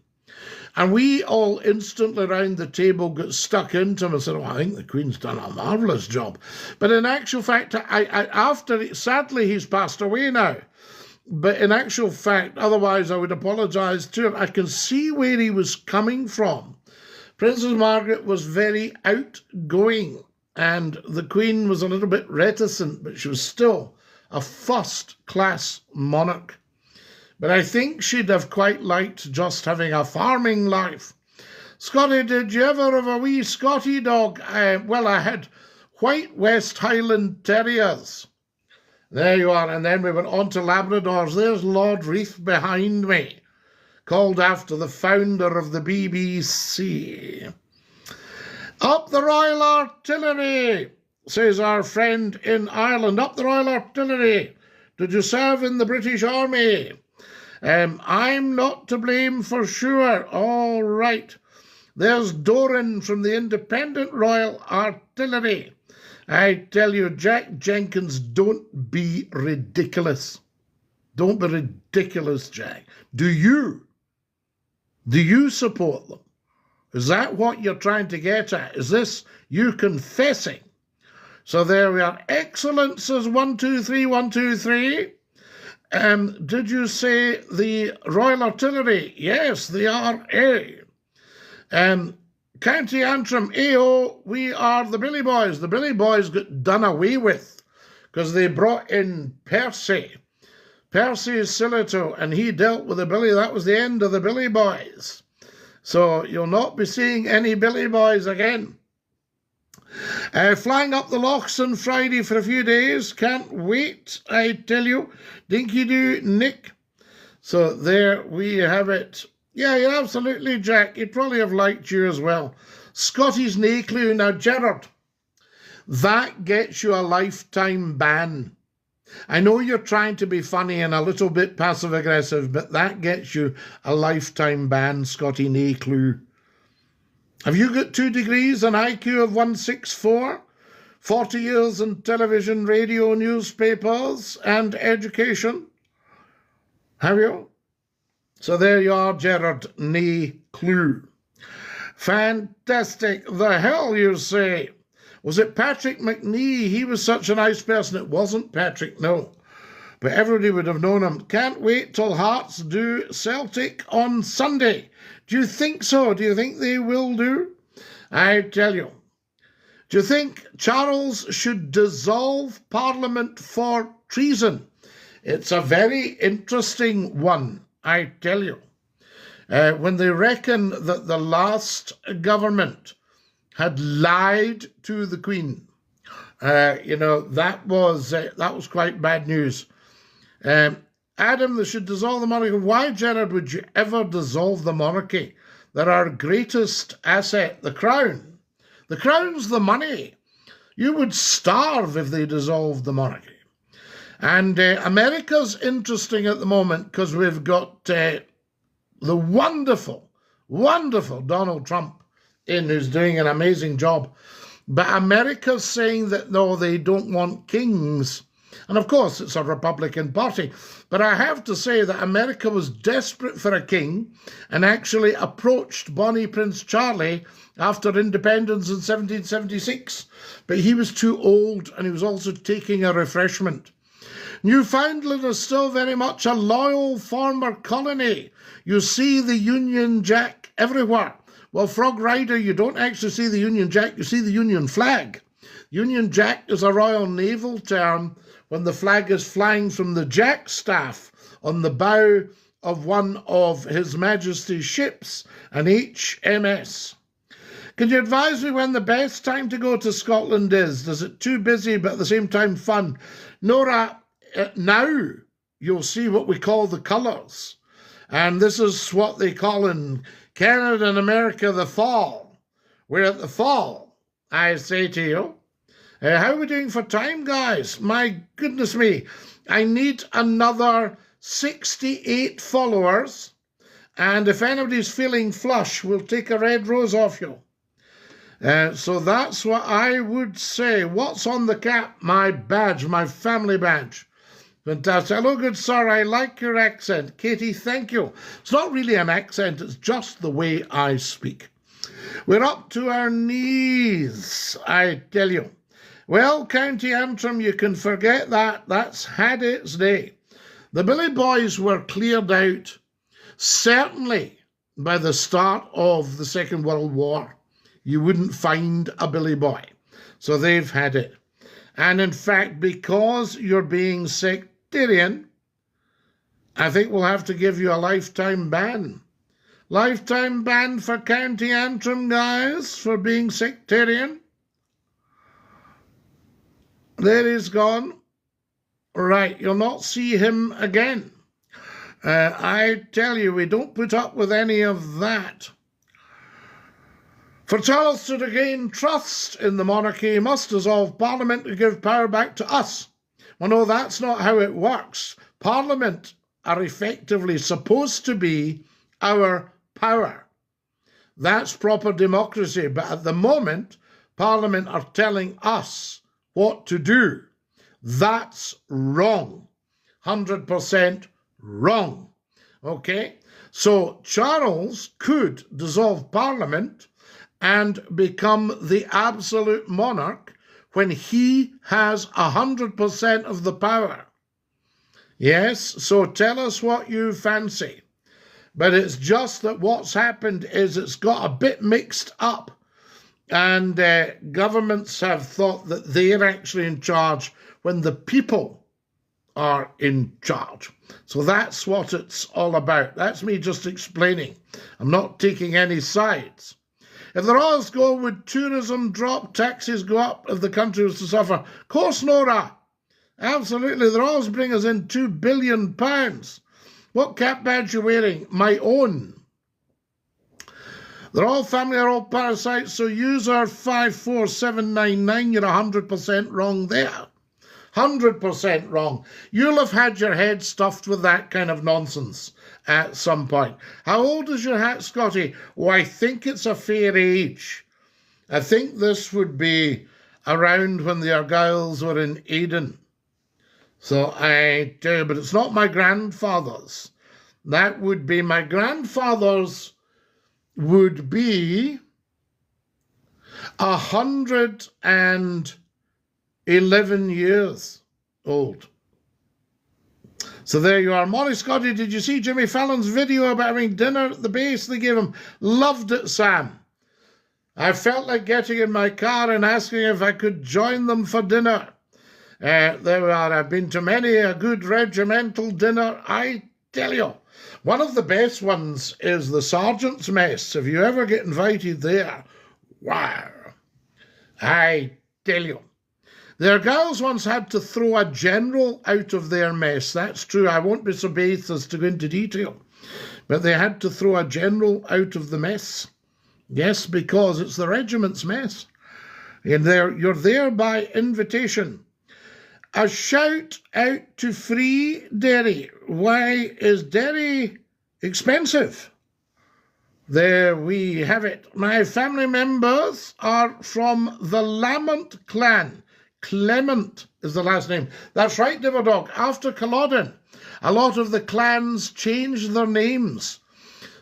And we all instantly round the table got stuck into him and said, I think the Queen's done a marvellous job. But in actual fact, sadly, he's passed away now. But in actual fact, otherwise I would apologise to him. I can see where he was coming from. Princess Margaret was very outgoing, and the Queen was a little bit reticent, but she was still a first-class monarch. But I think she'd have quite liked just having a farming life. Scottie, did you ever have a wee Scottie dog? Well, I had white West Highland Terriers. There you are. And then we went on to Labradors. There's Lord Reith behind me, called after the founder of the BBC. Up the Royal Artillery, says our friend in Ireland. Up the Royal Artillery. Did you serve in the British Army? I'm not to blame for sure. All right. There's Doran from the Independent Royal Artillery. I tell you, Jack Jenkins, don't be ridiculous. Don't be ridiculous, Jack. Do you support them? Is that what you're trying to get at? Is this you confessing? So there we are. Excellent, says 123 123. Did you say the Royal Artillery? Yes, the RA. County Antrim, AO, we are the Billy Boys. The Billy Boys got done away with because they brought in Percy Silito, and he dealt with the Billy. That was the end of the Billy Boys. So you'll not be seeing any Billy Boys again. Flying up the lochs on Friday for a few days. Can't wait, I tell you. Dinky do, Nick. So there we have it. Yeah, absolutely, Jack. He'd probably have liked you as well. Scottie's McCLUE. Now, Gerard, that gets you a lifetime ban. I know you're trying to be funny and a little bit passive-aggressive, but that gets you a lifetime ban, Scottie McCLUE. Have you got 2 degrees, an IQ of 164, 40 years in television, radio, newspapers, and education? Have you? So there you are, Gerard McCLUE. Fantastic. The hell, you say? Was it Patrick McNee? He was such a nice person. It wasn't Patrick, no. But everybody would have known him. Can't wait till Hearts do Celtic on Sunday. Do you think so? Do you think they will do? I tell you. Do you think Charles should dissolve Parliament for treason? It's a very interesting one, I tell you. When they reckon that the last government had lied to the Queen, that was quite bad news. Adam, they should dissolve the monarchy. Why, Gerard, would you ever dissolve the monarchy? They're our greatest asset, the crown. The crown's the money. You would starve if they dissolved the monarchy. And America's interesting at the moment because we've got the wonderful, wonderful Donald Trump in, who's doing an amazing job. But America's saying that, no, they don't want kings. And of course, it's a Republican Party. But I have to say that America was desperate for a king and actually approached Bonnie Prince Charlie after independence in 1776. But he was too old, and he was also taking a refreshment. Newfoundland is still very much a loyal former colony. You see the Union Jack everywhere. Well, Frog Rider, you don't actually see the Union Jack, you see the Union flag. Union Jack is a Royal Naval term when the flag is flying from the jack staff on the bow of one of His Majesty's ships, an HMS. Can you advise me when the best time to go to Scotland is? Is it too busy but at the same time fun? Nora, now you'll see what we call the colours. And this is what they call in Canada and America the fall. We're at the fall, I say to you. How are we doing for time, guys? My goodness me. I need another 68 followers. And if anybody's feeling flush, we'll take a red rose off you. So that's what I would say. What's on the cap? My badge, my family badge. Fantastic. Hello, good sir. I like your accent. Katie, thank you. It's not really an accent, it's just the way I speak. We're up to our knees, I tell you. Well, County Antrim, you can forget that. That's had its day. The Billy Boys were cleared out, certainly by the start of the Second World War. You wouldn't find a Billy Boy. So they've had it. And in fact, because you're being sectarian, I think we'll have to give you a lifetime ban. Lifetime ban for County Antrim, guys, for being sectarian. There he's gone. Right, you'll not see him again. I tell you, we don't put up with any of that. For Charles to regain trust in the monarchy, he must dissolve Parliament to give power back to us. Well, no, that's not how it works. Parliament are effectively supposed to be our power. That's proper democracy. But at the moment, Parliament are telling us what to do. That's wrong. 100% wrong. Okay? So Charles could dissolve Parliament and become the absolute monarch when he has 100% of the power. Yes, so tell us what you fancy. But it's just that what's happened is it's got a bit mixed up, and governments have thought that they're actually in charge when the people are in charge. So that's what it's all about. That's me just explaining. I'm not taking any sides. If the Royals go, would tourism drop, taxes go up if the country was to suffer? Of course, Nora. Absolutely. The Royals bring us in £2 billion. What cap badge you wearing? My own. The Royal family are all parasites, so user 54799, you're 100% wrong there. 100% wrong. You'll have had your head stuffed with that kind of nonsense at some point. How old is your hat, Scottie? Oh, I think it's a fair age. I think this would be around when the Argyles were in Aden. So I tell you, but it's not my grandfather's. That would be, my grandfather's would be 111 years old. So there you are. Molly Scottie, did you see Jimmy Fallon's video about having dinner at the base they gave him? Loved it, Sam. I felt like getting in my car and asking if I could join them for dinner. There we are. I've been to many a good regimental dinner, I tell you. One of the best ones is the Sergeant's Mess. If you ever get invited there, wow, I tell you. Their girls once had to throw a general out of their mess. That's true. I won't be so base as to go into detail. But they had to throw a general out of the mess. Yes, because it's the regiment's mess. And you're there by invitation. A shout out to free Derry. Why is Derry expensive? There we have it. My family members are from the Lamont clan. Clement is the last name. That's right, Diverdog. After Culloden, a lot of the clans changed their names.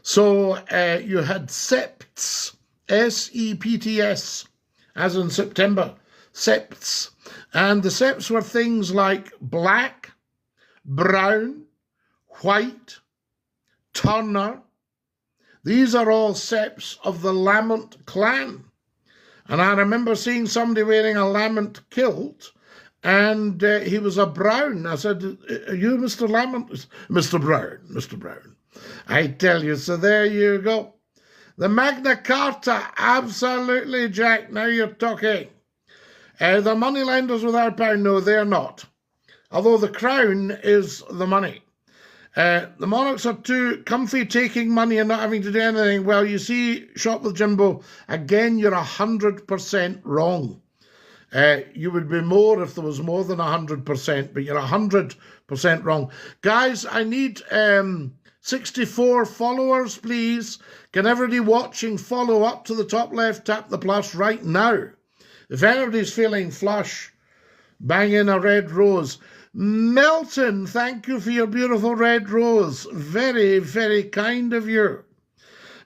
So you had Septs, S-E-P-T-S, as in September, Septs. And the Septs were things like black, brown, white, Turner. These are all Septs of the Lamont clan. And I remember seeing somebody wearing a Lamont kilt, and he was a Brown. I said, are you Mr. Lamont? Mr. Brown, Mr. Brown. I tell you, so there you go. The Magna Carta, absolutely, Jack, now you're talking. The moneylenders with our pound, no, they're not. Although the crown is the money. The monarchs are too comfy taking money and not having to do anything. Well, you see, Shop with Jimbo, again, you're 100% wrong. You would be more if there was more than 100%, but you're 100% wrong. Guys, I need 64 followers, please. Can everybody watching follow up to the top left, tap the plus right now? If anybody's feeling flush, bang in a red rose. Melton, thank you for your beautiful red rose. Very, very kind of you.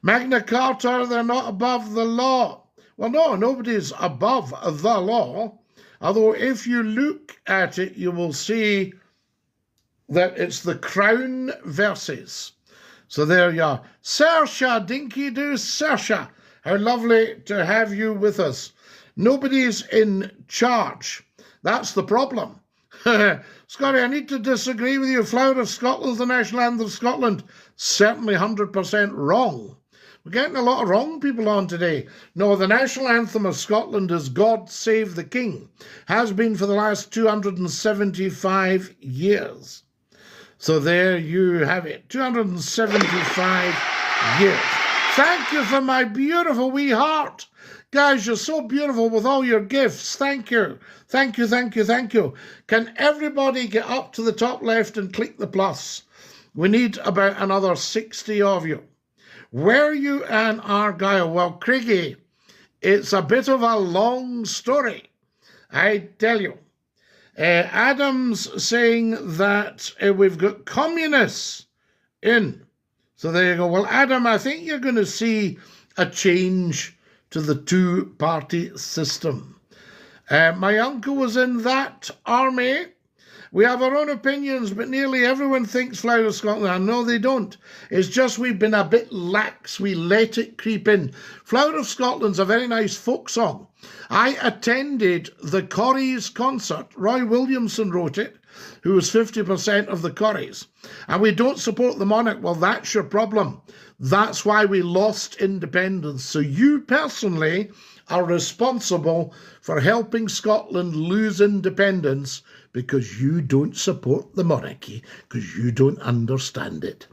Magna Carta, they're not above the law. Well, no, nobody's above the law. Although if you look at it, you will see that it's the Crown verses. So there you are. Saoirse, dinky do Saoirse. How lovely to have you with us. Nobody's in charge. That's the problem. Scottie, I need to disagree with you. Flower of Scotland is the national anthem of Scotland. Certainly 100% wrong. We're getting a lot of wrong people on today. No, the national anthem of Scotland is God Save the King. Has been for the last 275 years. So there you have it. 275 years. Thank you for my beautiful wee heart. Guys, you're so beautiful with all your gifts. Thank you. Thank you, thank you, thank you. Can everybody get up to the top left and click the plus? We need about another 60 of you. Were you an Argyle? Well, Craigie, it's a bit of a long story, I tell you. Adam's saying that we've got communists in. So there you go. Well, Adam, I think you're going to see a change to the two-party system. My uncle was in that army. We have our own opinions, but nearly everyone thinks Flower of Scotland. I know they don't. It's just we've been a bit lax. We let it creep in. Flower of Scotland's a very nice folk song. I attended the Corries concert. Roy Williamson wrote it, who was 50% of the Corries. And we don't support the monarch. Well, that's your problem. That's why we lost independence. So you personally are responsible for helping Scotland lose independence because you don't support the monarchy, because you don't understand it.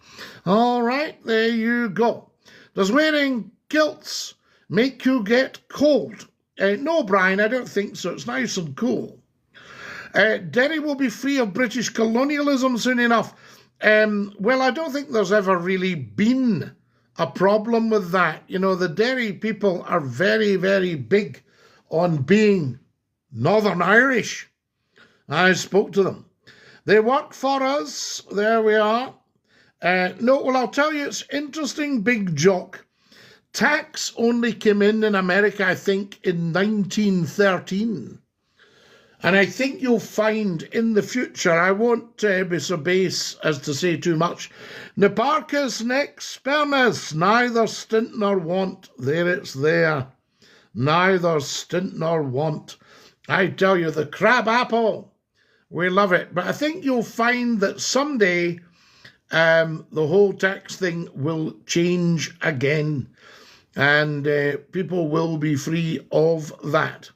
All right, there you go. Does wearing kilts make you get cold? No, Brian, I don't think so. It's nice and cool. Derry will be free of British colonialism soon enough. Well, I don't think there's ever really been a problem with that. You know, the Derry people are very, very big on being Northern Irish. I spoke to them. They work for us. There we are. No, well, I'll tell you, it's interesting, big joke. Tax only came in America, I think, in 1913. And I think you'll find in the future, I won't be so base as to say too much, Neparchus nex pernis, neither stint nor want. There it's there. Neither stint nor want. I tell you, the crab apple, we love it. But I think you'll find that someday the whole tax thing will change again. And people will be free of that.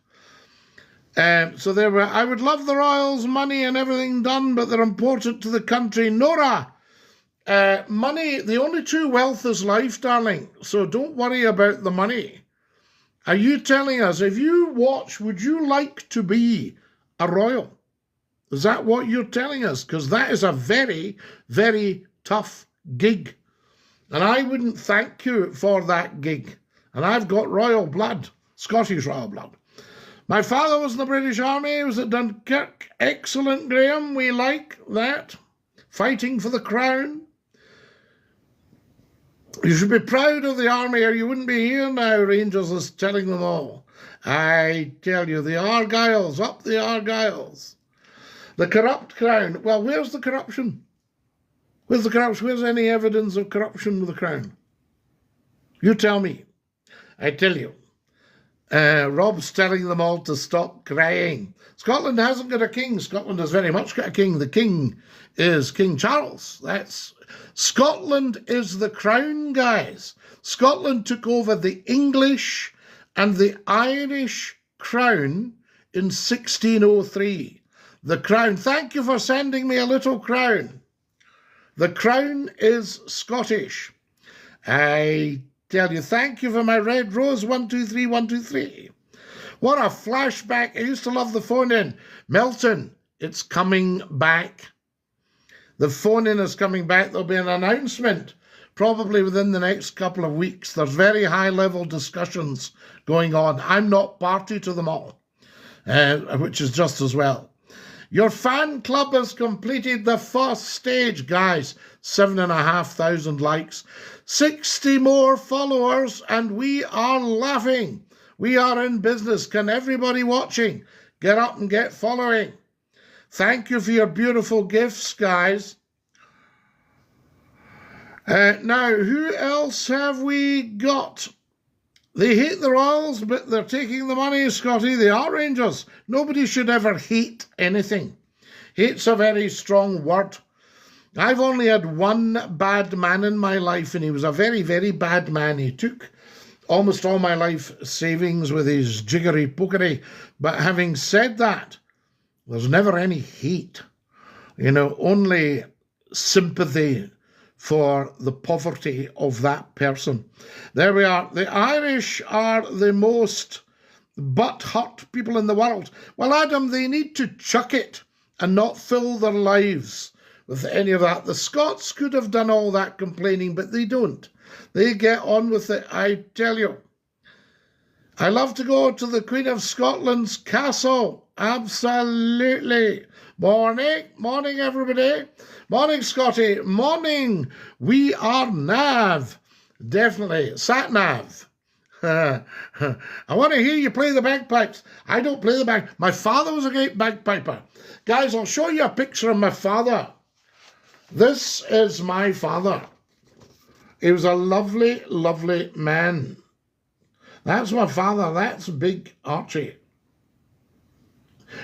So there were. I would love the royals' money and everything done, but they're important to the country. Nora, money, the only true wealth is life, darling. So don't worry about the money. Are you telling us, if you watch, would you like to be a royal? Is that what you're telling us? Because that is a very, very tough gig. And I wouldn't thank you for that gig. And I've got royal blood, Scottish royal blood. My father was in the British Army. He was at Dunkirk. Excellent, Graham. We like that. Fighting for the crown. You should be proud of the army or you wouldn't be here now, Rangers is telling them all. I tell you, the Argyles, up the Argyles. The corrupt crown. Well, where's the corruption? Where's the corruption? Where's any evidence of corruption with the crown? You tell me. I tell you. Rob's telling them all to stop crying. Scotland hasn't got a king. Scotland has very much got a king. The king is King Charles. Scotland is the crown, guys. Scotland took over the English and the Irish crown in 1603. The crown. Thank you for sending me a little crown. The crown is Scottish. I tell you, thank you for my red rose, 123 123. What a flashback. I used to love the phone in. Melton, it's coming back. The phone in is coming back. There'll be an announcement probably within the next couple of weeks. There's very high level discussions going on. I'm not party to them all, which is just as well. Your fan club has completed the first stage, guys. 7,500 likes, 60 more followers, and we are laughing. We are in business. Can everybody watching get up and get following? Thank you for your beautiful gifts, guys. Now, who else have we got? They hate the Royals, but they're taking the money, Scottie. They are Rangers. Nobody should ever hate anything. Hate's a very strong word. I've only had one bad man in my life, and he was a very, very bad man. He took almost all my life savings with his jiggery-pokery. But having said that, there's never any hate. You know, only sympathy for the poverty of that person. There we are. The Irish are the most butt-hurt people in the world. Well, Adam, they need to chuck it and not fill their lives with any of that. The Scots could have done all that complaining, but they don't. They get on with it, I tell you. I love to go to the Queen of Scotland's castle. Absolutely. Morning. Morning, everybody. Morning, Scottie. Morning. We are Nav. Definitely. Sat-Nav. I want to hear you play the bagpipes. I don't play the bag. My father was a great bagpiper. Guys, I'll show you a picture of my father. This is my father. He was a lovely, lovely man. That's my father. That's Big Archie,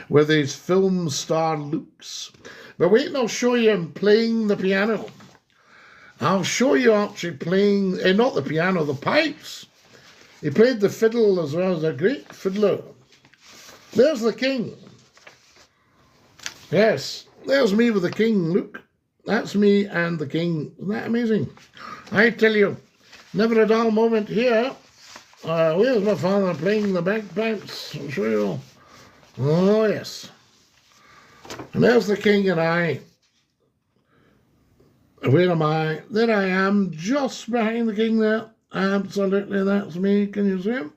with his film star looks. But wait and I'll show you him playing the piano. I'll show you Archie playing, not the piano, the pipes. He played the fiddle as well, as a great fiddler. There's the king. Yes, there's me with the king, look. That's me and the king. Isn't that amazing? I tell you, never a dull moment here. Where's my father playing the bagpipes? I'll show you all. Oh, yes. And there's the king and I. Where am I? There I am, just behind the king there. Absolutely, that's me. Can you see him?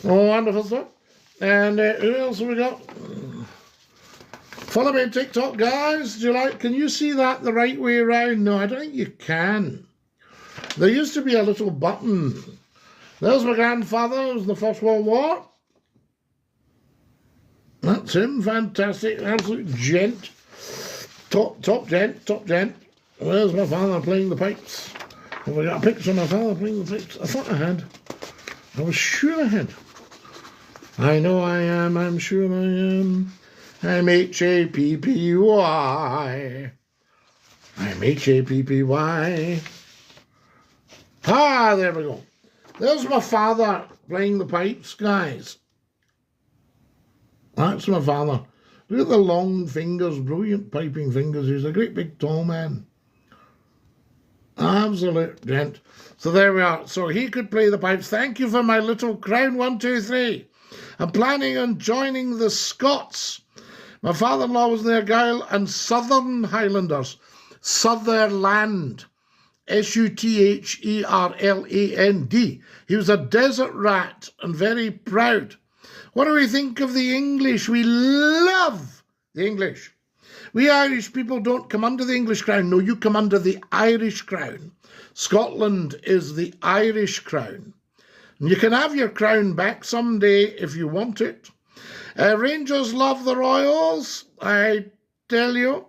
Oh, wonderful stuff. And who else have we got? Follow me on TikTok, guys. Do you like? Can you see that the right way around? No, I don't think you can. There used to be a little button. There's my grandfather. It was the First World War. That's him. Fantastic. Absolute gent. Top gent. There's my father playing the pipes. Have I got a picture of my father playing the pipes? I thought I had. I was sure I had. I know I am. I'm sure I am. I'm H-A-P-P-Y. I'm H-A-P-P-Y. Ah, there we go. There's my father playing the pipes, guys. That's my father. Look at the long fingers, brilliant piping fingers. He's a great big tall man. Absolute gent. So there we are. So he could play the pipes. Thank you for my little crown. 1, 2, 3. I'm planning on joining the Scots. My father-in-law was the Argyll and Southern Highlanders. Sutherland. S-U-T-H-E-R-L-A-N-D. He was a desert rat and very proud. What do we think of the English? We love the English. We Irish people don't come under the English crown. No, you come under the Irish crown. Scotland is the Irish crown. And you can have your crown back someday if you want it. Rangers love the Royals, I tell you.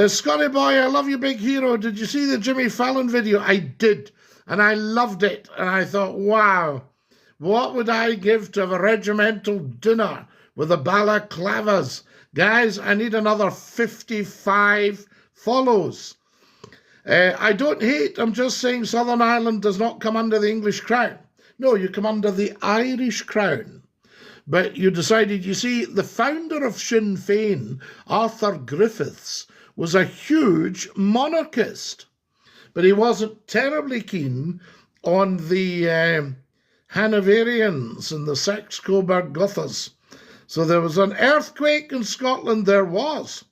Scottie boy, I love you, big hero. Did you see the Jimmy Fallon video? I did, and I loved it. And I thought, wow, what would I give to have a regimental dinner with the balaclavas? Guys, I need another 55 follows. I don't hate, I'm just saying Southern Ireland does not come under the English crown. No, you come under the Irish crown. But you decided, you see, the founder of Sinn Féin, Arthur Griffiths, was a huge monarchist. But he wasn't terribly keen on the Hanoverians and the Saxe-Coburg-Gothas. So there was an earthquake in Scotland, there was.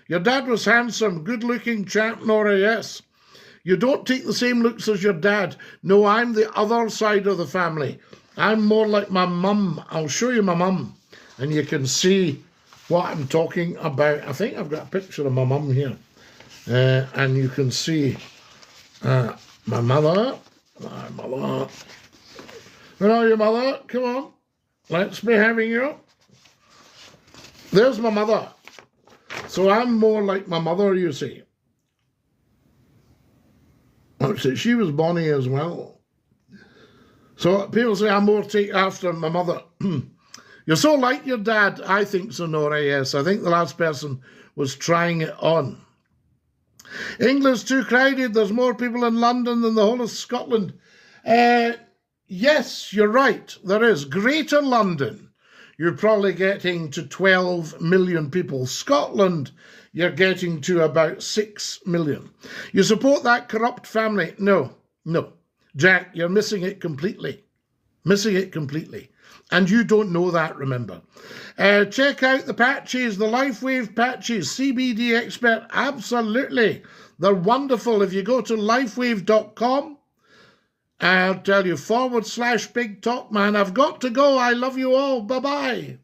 Your dad was handsome, good-looking chap, Nora, yes. You don't take the same looks as your dad. No, I'm the other side of the family. I'm more like my mum. I'll show you my mum, and you can see what I'm talking about. I think I've got a picture of my mum here. And you can see my mother. My mother. Where are you, mother? Come on. Let's be having you. There's my mother. So I'm more like my mother, you see. She was bonny as well. So people say I'm more take after my mother. You're so like your dad. I think so, Nora, yes. I think the last person was trying it on. England's too crowded. There's more people in London than the whole of Scotland. Yes, you're right. There is. Greater London, you're probably getting to 12 million people. Scotland, you're getting to about 6 million. You support that corrupt family? No. Jack, you're missing it completely. Missing it completely. And you don't know that, remember. Check out the patches, the LifeWave patches, CBD Expert, absolutely. They're wonderful. If you go to lifewave.com, I'll tell you, /Big Talk Man. I've got to go. I love you all. Bye-bye.